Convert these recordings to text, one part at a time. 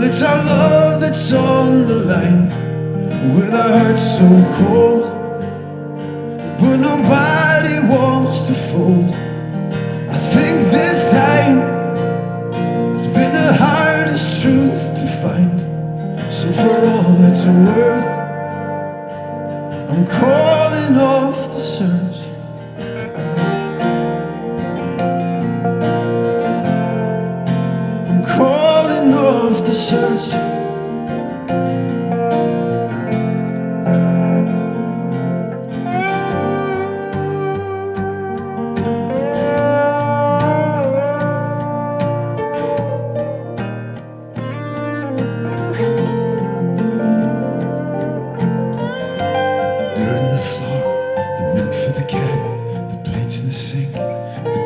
it's our love that's on the line, with our hearts so cold, but nobody wants to fold. I think this time it's been the hardest truth to find. So for all it's worth, I'm calling off the search. I'm calling off the search.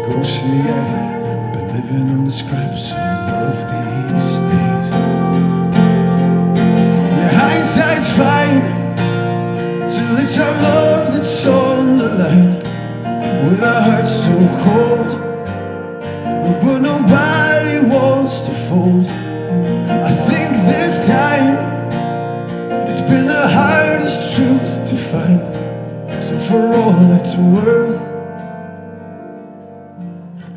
Ghost in the attic, been living on the scraps of love these days. Yeah, hindsight's fine, till it's our love that's on the line, with our hearts so cold, but nobody wants to fold. I think this time it's been the hardest truth to find. So for all it's worth,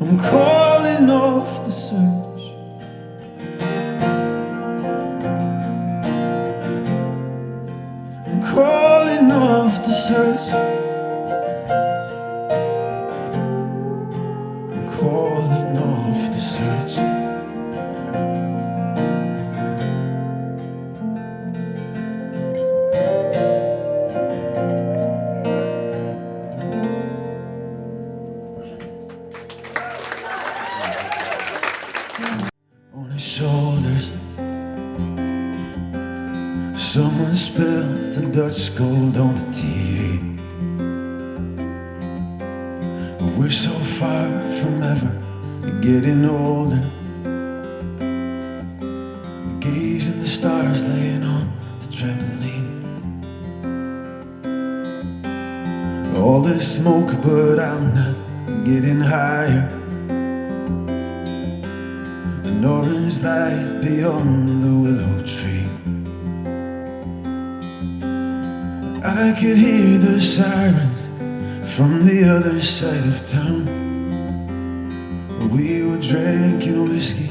I'm calling off the search. I'm calling off the search. I'm calling off the search. On his shoulders, someone spilled the Dutch gold on the TV. We're so far from ever getting older, gazing the stars laying on the trampoline. All this smoke, but I'm not getting higher. An orange light beyond the willow tree. I could hear the sirens from the other side of town. We were drinking whiskey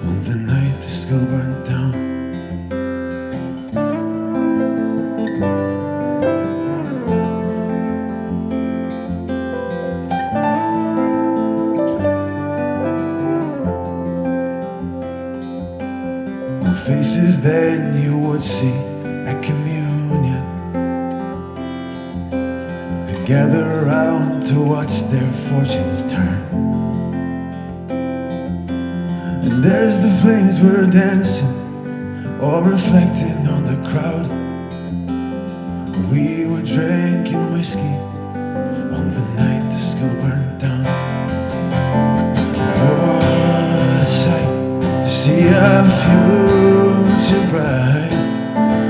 on the night the skull burned down. Faces then you would see at communion, gather around to watch their fortunes turn. And as the flames were dancing or reflecting on the crowd, we were drinking whiskey on the night the skull burned down. What a sight to see our future bright,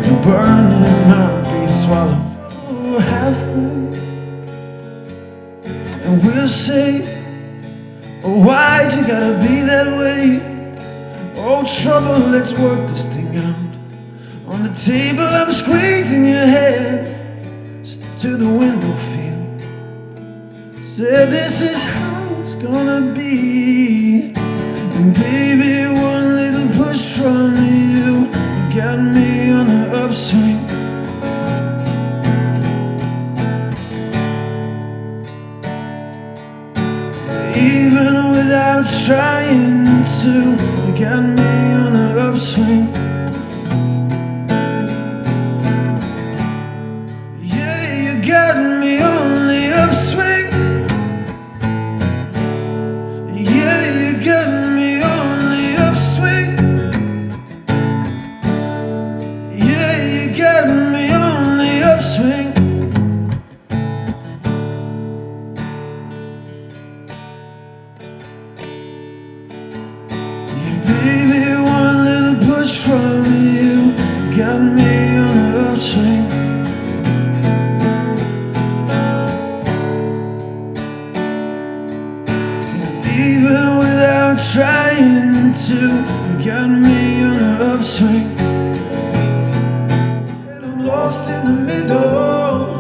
and burning up, being swallowed halfway. And we'll say, oh, why'd you gotta be that way? Oh, trouble, let's work this thing out. On the table I'm squeezing your head, step to the window, feel. Said this is how it's gonna be. And baby, one little push from you got me on the upswing. Even without trying to, you got me on the upswing. Yeah, you got me on the upswing. Yeah, you got me on the upswing. Yeah, you got me on the upswing. Baby, one little push from you got me on the upswing. Even without trying to, you got me on the upswing, and I'm lost in the middle.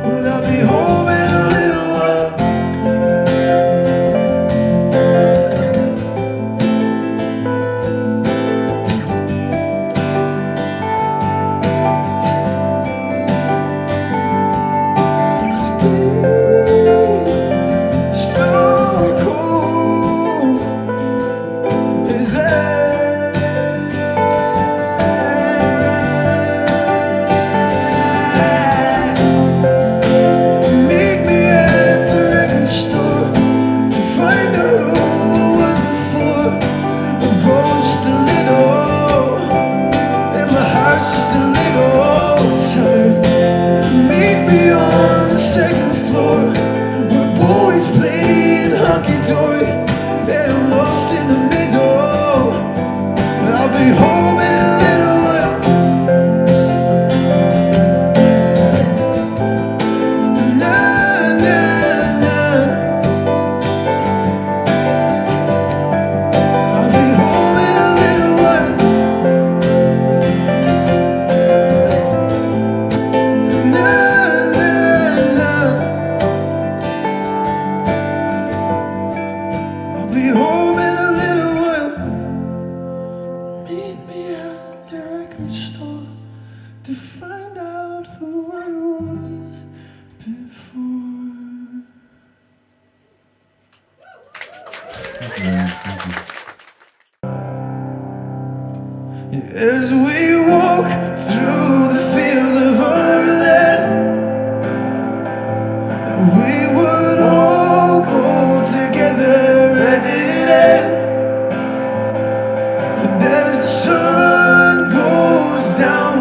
But I'll be home in a little while. Stone cold is meet me at the record store to find out who I was before. I'm growing just a little, and my heart's just a little tired. Meet me on the second floor, where boys playing hunky-dory, and I'm lost in the middle. I'll be home in a little while. Nah, nah, nah. I'll be home in a little while. Nah, nah, nah. I'll be home in a little while. Meet me at the record store to find out who I was before. As we walk through the fields of our land, we would all go together at the end. And as the sun goes down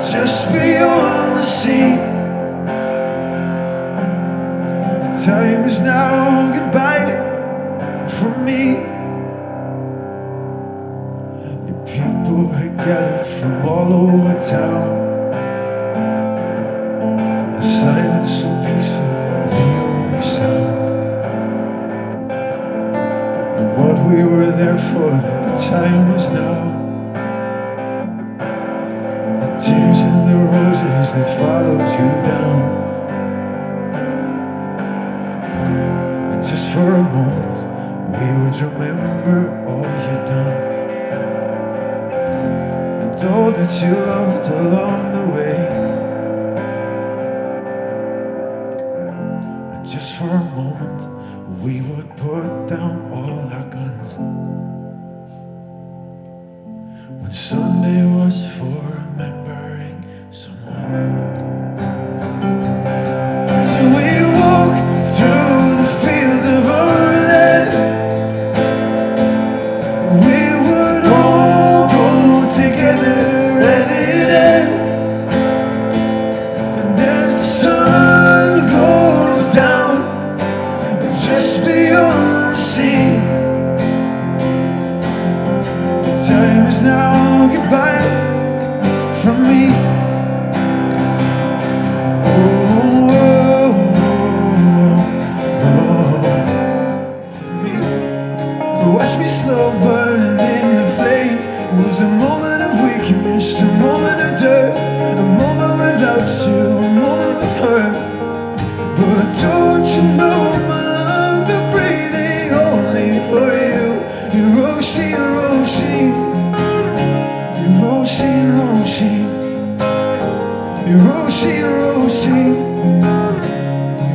just beyond the sea, the time is now goodbye for me. Your people had gathered from all over town, the silence so peaceful, the only sound. And what we were there for, the time was now. The tears and the roses that followed you down. And just for a moment, we would remember all you'd done, and all that you loved along the way. And just for a moment, we would put down all our guns. When Sunday was for remembering someone. As we walk through the fields of our land, we would all go together at the end. And as the sun goes down just beyond the sea, the time is now goodbye from me. Oh, oh, oh, oh, to me. Watch me slow burning in the flames. It was a moment of weakness, a moment of dirt, a moment without you, a moment with her. But don't you know my lungs are breathing only for you? Hiroshi, Hiroshi, Hiroshi, Hiroshi, Hiroshi, Hiroshi,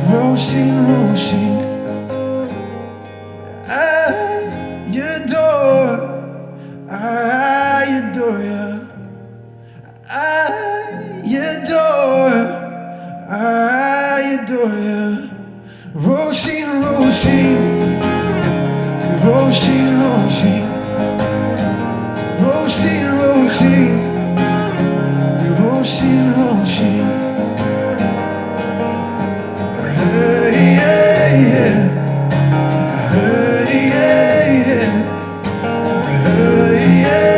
Hiroshi, Hiroshi. I adore ya. I adore ya. Roshi, Roshi, Roshi, Roshi, Roshi, Roshi, Roshi, Roshi. Hey, yeah, yeah. Hey, yeah, yeah. Hey, yeah.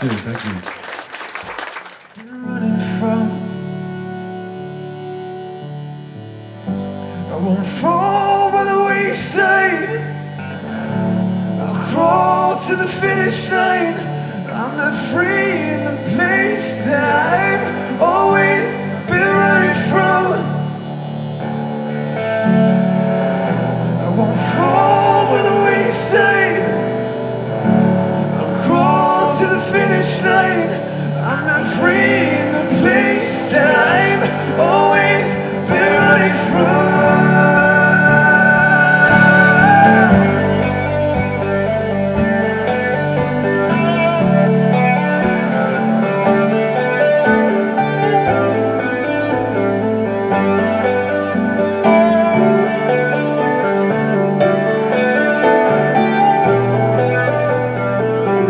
Cheers, thank you. Running from, I won't fall by the wayside. I'll crawl to the finish line. I'm not free in the place that I've always been running from. I won't fall by the wayside. I'll crawl to the finish line. I'm not free in the place that I've always been running from.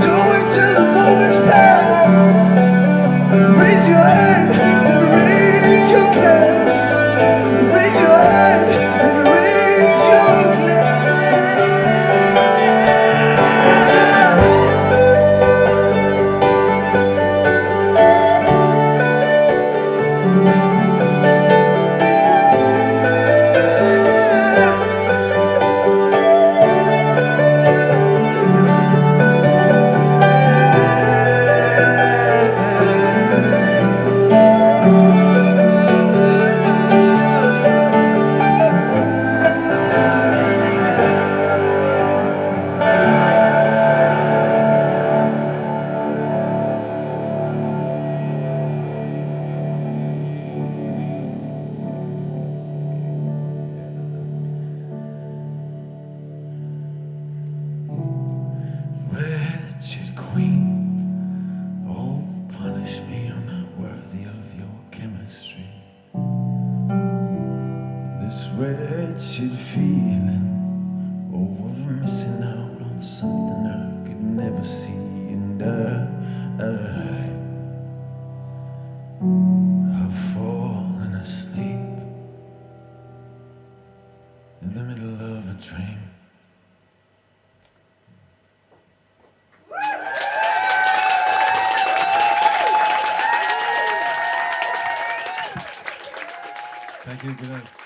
Don't wait till the moment's past. Raise your hand and raise your glass. Raise your hand and raise your Wretched queen, oh punish me, I'm not worthy of your chemistry. This wretched feeling, oh, of missing out on something I could never see. And I've fallen asleep in the middle of a dream. Thank you, good night.